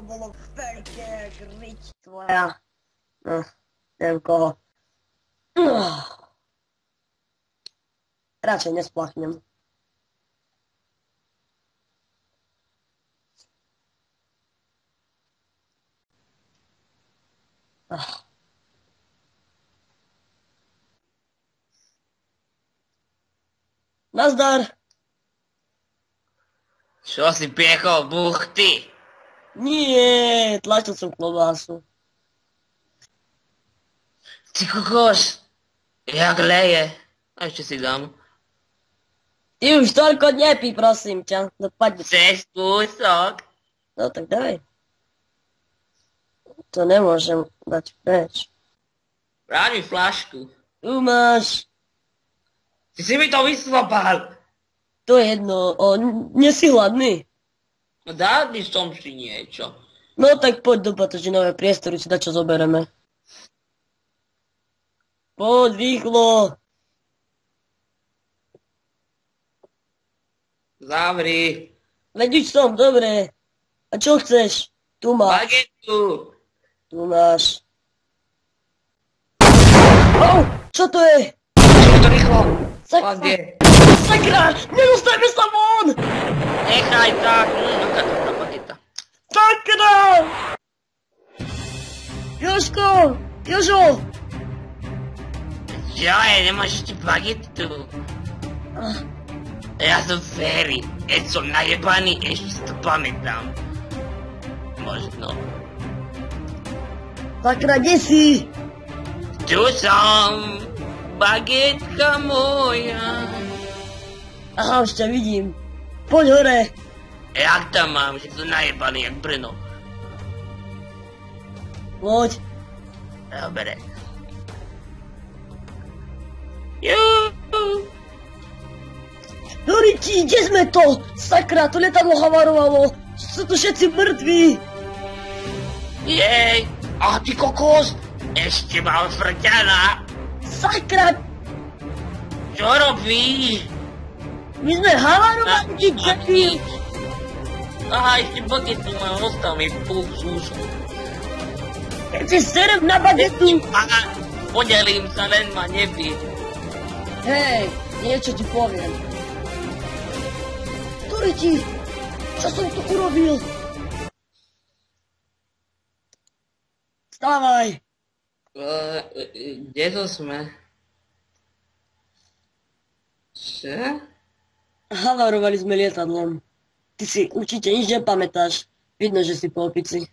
bolo veľké griť tvoja. No, neviem koho. Radšej nesplachnem. Nazdar. Čo si piekol buchty? Nie, tlačil som klobásu. Ty kokos, jak leje. A ešte si dám. Ty už toľko nepí, prosím ťa. No poď. Chceš kúsok? No tak daj. To nemôžem dať preč. Vráť mi flašku. Tu máš. Ty si mi to vyslopal. To je jedno. Nie si hladný? No dal by som si niečo. No tak poď do batožinové priestory, si dačo zobereme. Poď rýchlo. Zavri. Veď už som, dobre. A čo chceš? Tu máš. Bagetu. Tu máš. Čo to je? Čo to rýchlo? Sakra! Sakra! Nedostajme sa von! Nechaj tak. Aká to tá bageta? Sakra! Jožko! Jožo! Čo je, nemáš ešte bagetu? Ja som Ferry. Keď som najebaný, ešte si to pamätám. Možno. Sakra, kde si? Tu som. Bagetka moja. Aha, už ťa vidím. Poď hore. Jak tam mám, že som najebaný jak Brno. Poď. Dobre. Juhu. Doriti, kde sme to? Sakra, to lietadlo havarovalo. Sú tu všetci mŕtvi. Jej. A ty kokos. Ešte mám frťana. Sakra, Čo robíš? my sme havarovali, debil. Aha, ešte bagetu mám, ostal mi pol súsku. Keď si serem na bagetu. Podelím sa, len ma nebí. Hej, niečo ti poviem. Doriti, čo som tu urobil? Vstávaj. Kde to sme? Čo? Havarovali sme lietadlom. Ty si určite nič nepamätáš. Vidno, že si po opici.